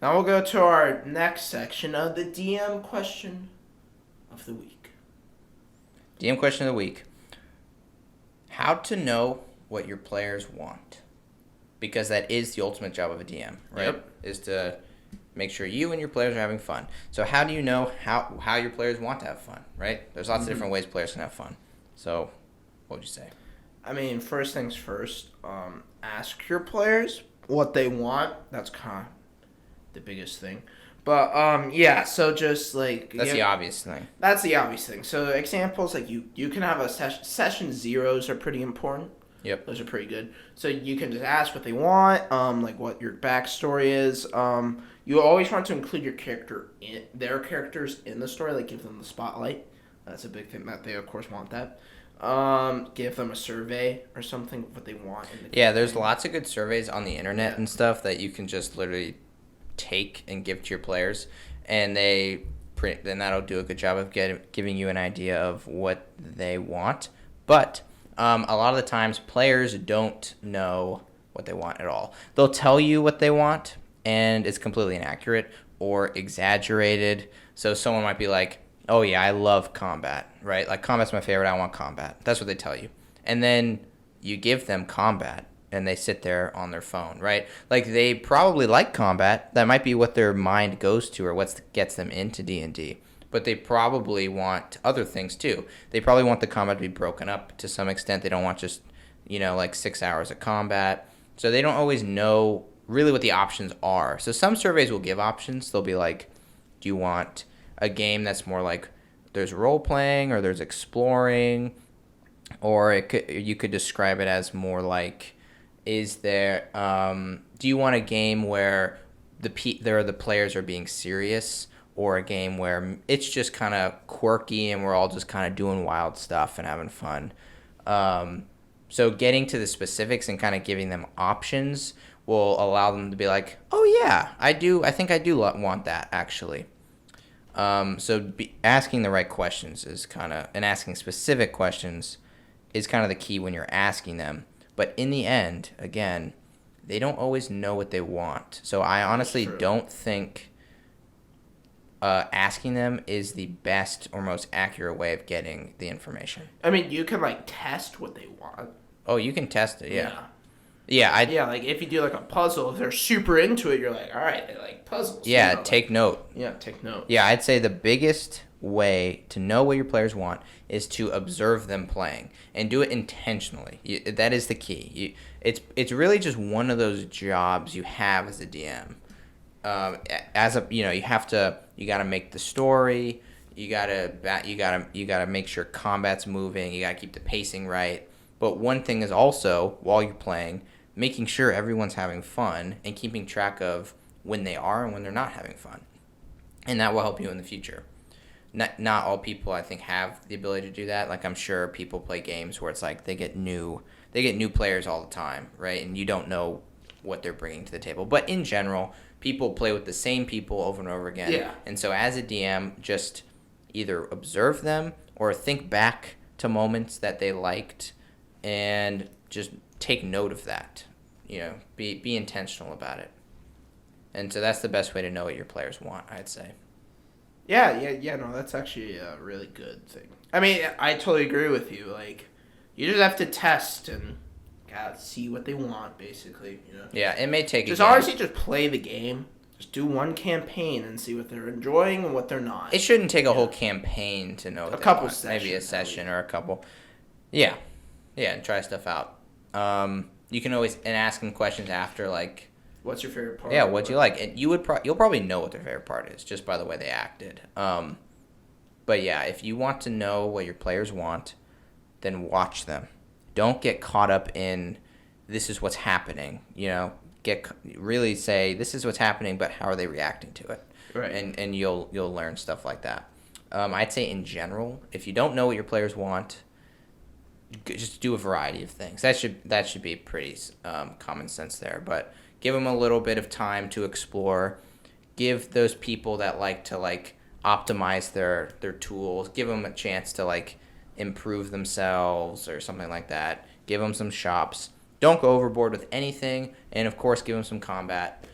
Now we'll go to our next section of the DM question of the week. DM question of the week. How to know what your players want. Because that is the ultimate job of a DM, right? Yep. Is to make sure you and your players are having fun. So how do you know how your players want to have fun, right? There's lots of different ways players can have fun. So what would you say? I mean, first things first, ask your players what they want. That's kind of the biggest thing. But, yeah, so just, like... That's the obvious thing. That's the obvious thing. So examples, like, you can have a session zeros are pretty important. Yep. Those are pretty good. So you can just ask what they want, like what your backstory is. You always want to include their characters in the story, like give them the spotlight. That's a big thing that they, of course, want that. Give them a survey or something what they want. Yeah, there's lots of good surveys on the internet and stuff that you can just literally take and give to your players, and then that'll do a good job of giving you an idea of what they want. But a lot of the times players don't know what they want at all. They'll tell you what they want, and it's completely inaccurate or exaggerated. So someone might be like, oh yeah, I love combat, right? Like, combat's my favorite, I want combat. That's what they tell you. And then you give them combat, and they sit there on their phone, right? Like, they probably like combat. That might be what their mind goes to or what gets them into D&D. But they probably want other things too. They probably want the combat to be broken up to some extent. They don't want just, like 6 hours of combat. So they don't always know really what the options are. So some surveys will give options. They'll be like, do you want a game that's more like there's role playing or there's exploring, or you could describe it as more like, do you want a game where the players are being serious, or a game where it's just kind of quirky and we're all just kind of doing wild stuff and having fun. So getting to the specifics and kind of giving them options will allow them to be like, oh yeah, I think I do want that actually. So asking the right questions and asking specific questions is kind of the key when you're asking them. But in the end, again, they don't always know what they want. So I honestly don't think asking them is the best or most accurate way of getting the information. I mean, you can, like, test what they want. Oh, you can test it, yeah. Yeah, like, if you do, like, a puzzle, if they're super into it, you're like, all right, they like puzzles. Yeah, take note. Yeah, take note. Yeah, I'd say the biggest way to know what your players want is to observe them playing and do it intentionally. That is the key. It's really just one of those jobs you have as a DM. You gotta make the story. You gotta make sure combat's moving. You gotta keep the pacing right. But one thing is also, while you're playing, making sure everyone's having fun and keeping track of when they are and when they're not having fun, and that will help you in the future. Not all people, I think, have the ability to do that. Like, I'm sure people play games where it's like they get new players all the time, right? And you don't know what they're bringing to the table. But in general, people play with the same people over and over again. Yeah. And so as a DM, just either observe them or think back to moments that they liked and just take note of that. Be intentional about it. And so that's the best way to know what your players want, I'd say. Yeah, no, that's actually a really good thing. I mean, I totally agree with you. Like, you just have to test and see what they want, basically. Yeah, it may take just honestly just play the game. Just do one campaign and see what they're enjoying and what they're not. It shouldn't take a whole campaign to know. A couple sessions, maybe a session or a couple. Yeah, and try stuff out. You can always ask them questions after, like, what's your favorite part? Yeah, what'd you like? And you'll probably know what their favorite part is just by the way they acted. But yeah, if you want to know what your players want, then watch them. Don't get caught up in this is what's happening. Really say this is what's happening, but how are they reacting to it? Right. And you'll learn stuff like that. I'd say in general, if you don't know what your players want, just do a variety of things. That should be pretty common sense there. But give them a little bit of time to explore. Give those people that like to optimize their tools. Give them a chance to improve themselves or something like that. Give them some shops. Don't go overboard with anything, and of course, give them some combat.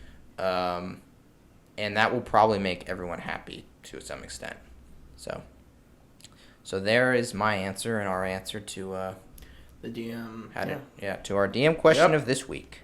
and that will probably make everyone happy to some extent. So there is my answer and our answer to The DM. to our DM question Yep. of this week.